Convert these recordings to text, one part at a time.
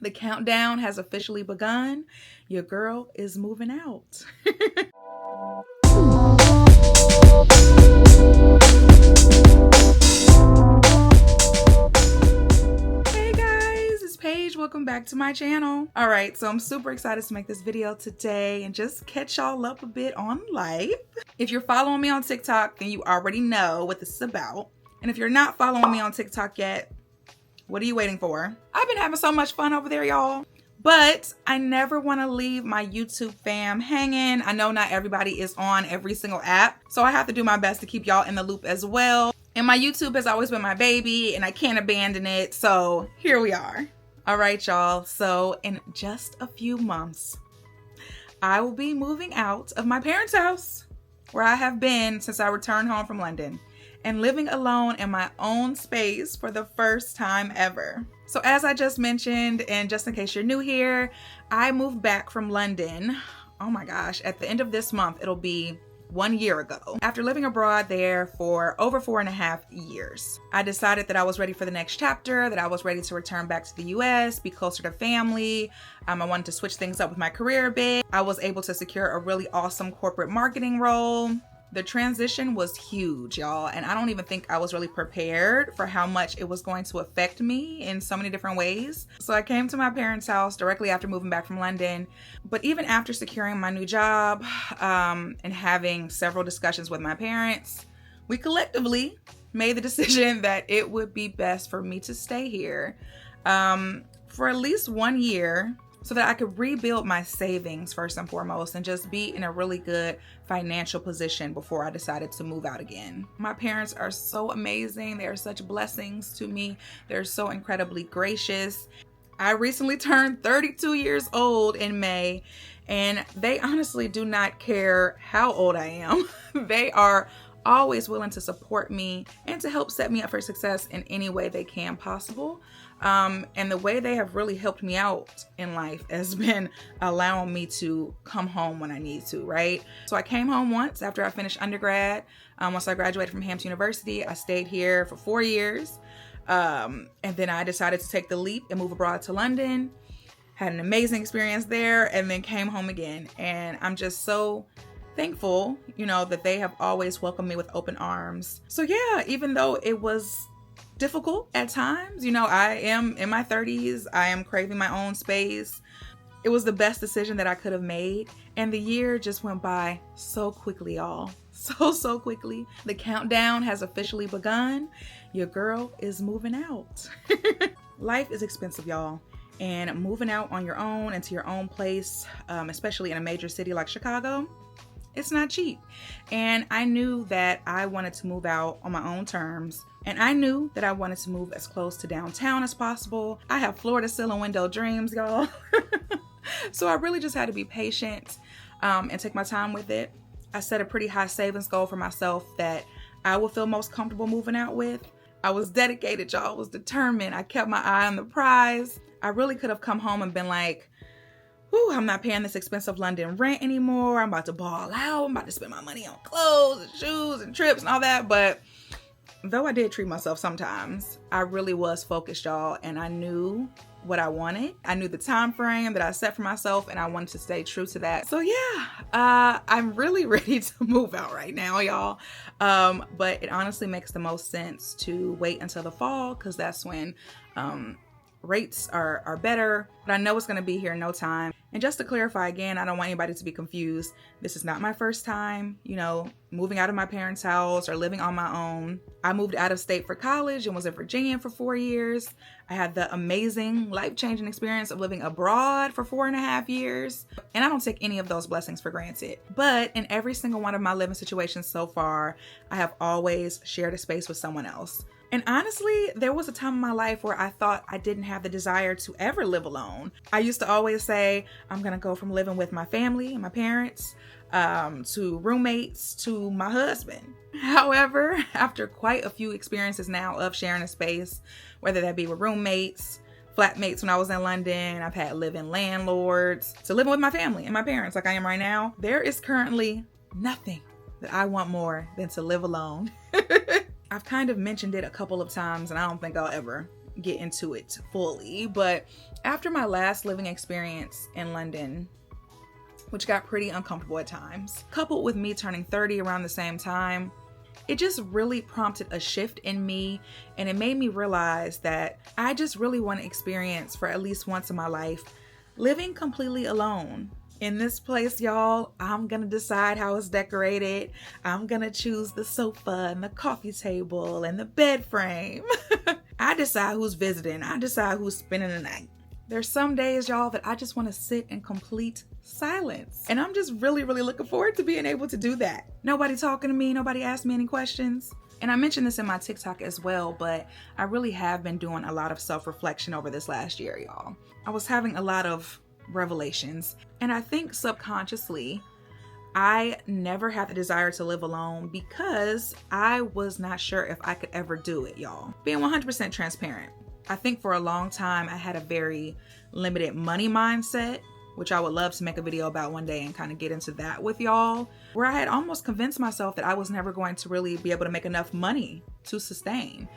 The countdown has officially begun. Your girl is moving out. Hey guys, it's Paige. Welcome back to my channel. All right, so I'm super excited to make this video today and just catch y'all up a bit on life. If you're following me on TikTok, then you already know what this is about. And if you're not following me on TikTok yet, what are you waiting for? I've been having so much fun over there, y'all. But I never want to leave my YouTube fam hanging. I know not everybody is on every single app, so I have to do my best to keep y'all in the loop as well. And my YouTube has always been my baby, and I can't abandon it, so here we are. All right, y'all. So in just a few months, I will be moving out of my parents' house, where I have been since I returned home from London, and living alone in my own space for the first time ever. So as I just mentioned, and just in case you're new here, I moved back from London. Oh my gosh, at the end of this month, it'll be 1 year ago. After living abroad there for over 4.5 years, I decided that I was ready for the next chapter, that I was ready to return back to the US, be closer to family. I wanted to switch things up with my career a bit. I was able to secure a really awesome corporate marketing role. The transition was huge, y'all, and I don't even think I was really prepared for how much it was going to affect me in so many different ways. So I came to my parents' house directly after moving back from London. But even after securing my new job and having several discussions with my parents, we collectively made the decision that it would be best for me to stay here for at least 1 year, so that I could rebuild my savings first and foremost and just be in a really good financial position before I decided to move out again. My parents are so amazing. They are such blessings to me. They're so incredibly gracious. I recently turned 32 years old in May, and they honestly do not care how old I am. They are always willing to support me and to help set me up for success in any way they can possible. And the way they have really helped me out in life has been allowing me to come home when I need to, right? So I came home once after I finished undergrad. Once I graduated from Hampton University, I stayed here for 4 years. And then I decided to take the leap and move abroad to London. Had an amazing experience there, and then came home again. And I'm just so thankful, that they have always welcomed me with open arms. So yeah, even though it was difficult at times, I am in my 30s, I am craving my own space. It was the best decision that I could have made, and the year just went by so quickly, y'all. So quickly. The countdown has officially begun. Your girl is moving out. Life is expensive, y'all. And moving out on your own into your own place, especially in a major city like Chicago, it's not cheap. And I knew that I wanted to move out on my own terms. And I knew that I wanted to move as close to downtown as possible. I have floor to ceiling window dreams, y'all. So I really just had to be patient and take my time with it. I set a pretty high savings goal for myself that I will feel most comfortable moving out with. I was dedicated, y'all. I was determined. I kept my eye on the prize. I really could have come home and been like, whew, I'm not paying this expensive London rent anymore. I'm about to ball out. I'm about to spend my money on clothes and shoes and trips and all that. But though I did treat myself sometimes, I really was focused, y'all. And I knew what I wanted. I knew the time frame that I set for myself, and I wanted to stay true to that. So yeah, I'm really ready to move out right now, y'all. But it honestly makes the most sense to wait until the fall, because that's when rates are better, but I know it's going to be here in no time. And just to clarify again, I don't want anybody to be confused. This is not my first time, moving out of my parents' house or living on my own. I moved out of state for college and was in Virginia for 4 years. I had the amazing life-changing experience of living abroad for 4.5 years. And I don't take any of those blessings for granted. But in every single one of my living situations so far, I have always shared a space with someone else. And honestly, there was a time in my life where I thought I didn't have the desire to ever live alone. I used to always say, I'm gonna go from living with my family and my parents to roommates to my husband. However, after quite a few experiences now of sharing a space, whether that be with roommates, flatmates when I was in London, I've had live-in landlords, to living with my family and my parents like I am right now, there is currently nothing that I want more than to live alone. I've kind of mentioned it a couple of times, and I don't think I'll ever get into it fully, but after my last living experience in London, which got pretty uncomfortable at times, coupled with me turning 30 around the same time, it just really prompted a shift in me, and it made me realize that I just really want to experience, for at least once in my life, living completely alone. In this place, y'all, I'm gonna decide how it's decorated. I'm gonna choose the sofa and the coffee table and the bed frame. I decide who's visiting. I decide who's spending the night. There's some days, y'all, that I just want to sit in complete silence. And I'm just really, really looking forward to being able to do that. Nobody talking to me, nobody asked me any questions. And I mentioned this in my TikTok as well, but I really have been doing a lot of self-reflection over this last year, y'all. I was having a lot of revelations, and I think subconsciously, I never had the desire to live alone because I was not sure if I could ever do it, y'all. Being 100% transparent. I think for a long time, I had a very limited money mindset, which I would love to make a video about one day and kind of get into that with y'all, where I had almost convinced myself that I was never going to really be able to make enough money to sustain.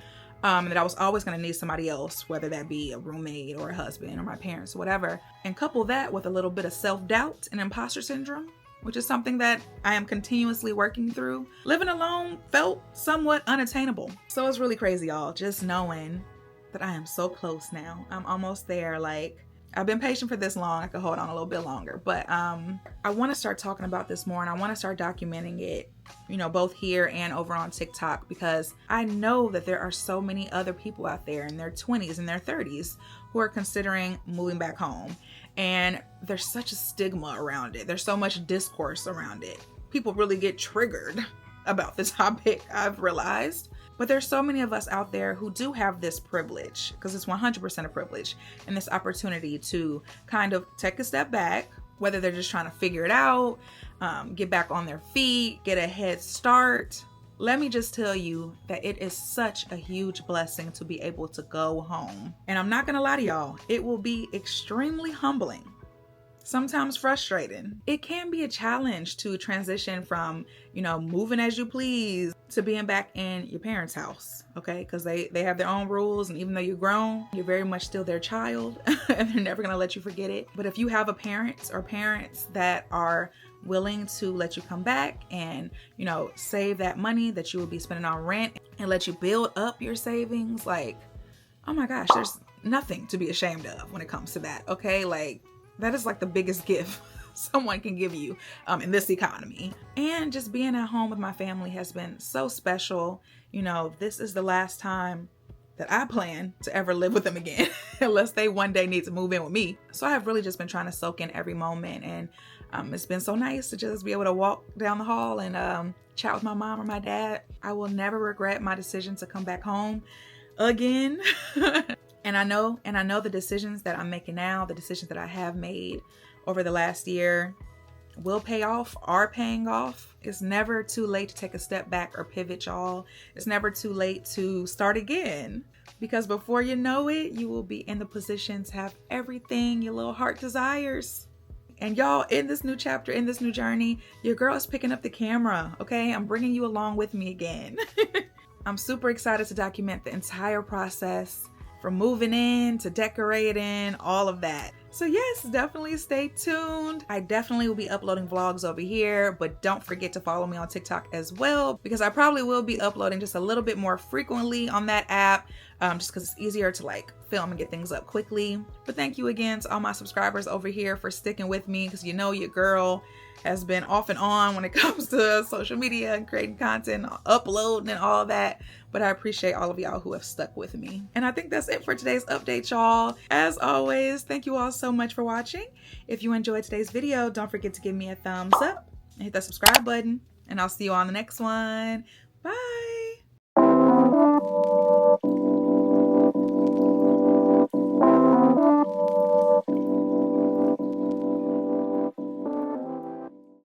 That I was always going to need somebody else, whether that be a roommate or a husband or my parents or whatever. And couple that with a little bit of self-doubt and imposter syndrome, which is something that I am continuously working through. Living alone felt somewhat unattainable. So it's really crazy, y'all, just knowing that I am so close now. I'm almost there. Like, I've been patient for this long. I could hold on a little bit longer, but I want to start talking about this more, and I want to start documenting it, you know, both here and over on TikTok, because I know that there are so many other people out there in their 20s and their 30s who are considering moving back home. And there's such a stigma around it. There's so much discourse around it. People really get triggered about this topic, I've realized. But there's so many of us out there who do have this privilege, because it's 100% a privilege, and this opportunity to kind of take a step back, whether they're just trying to figure it out, get back on their feet, get a head start. Let me just tell you that it is such a huge blessing to be able to go home. And I'm not gonna lie to y'all, it will be extremely humbling. Sometimes frustrating. It can be a challenge to transition from, you know, moving as you please to being back in your parents' house, okay? Because they have their own rules, and even though you're grown, you're very much still their child, and they're never gonna let you forget it. But if you have a parent or parents that are willing to let you come back and, you know, save that money that you would be spending on rent and let you build up your savings, like, oh my gosh, there's nothing to be ashamed of when it comes to that, okay? Like, that is like the biggest gift someone can give you in this economy. And just being at home with my family has been so special. You know, this is the last time that I plan to ever live with them again, unless they one day need to move in with me. So I have really just been trying to soak in every moment. And it's been so nice to just be able to walk down the hall and chat with my mom or my dad. I will never regret my decision to come back home again. And I know the decisions that I'm making now, the decisions that I have made over the last year will pay off, are paying off. It's never too late to take a step back or pivot, y'all. It's never too late to start again, because before you know it, you will be in the position to have everything your little heart desires. And y'all, in this new chapter, in this new journey, your girl is picking up the camera, okay? I'm bringing you along with me again. I'm super excited to document the entire process, from moving in to decorating, all of that. So yes, definitely stay tuned. I definitely will be uploading vlogs over here, but don't forget to follow me on TikTok as well, because I probably will be uploading just a little bit more frequently on that app, just because it's easier to like film and get things up quickly. But thank you again to all my subscribers over here for sticking with me, because you know your girl has been off and on when it comes to social media and creating content, uploading and all that. But I appreciate all of y'all who have stuck with me. And I think that's it for today's update, y'all. As always, thank you all so much for watching. If you enjoyed today's video, don't forget to give me a thumbs up and hit that subscribe button. And I'll see you on the next one. Bye.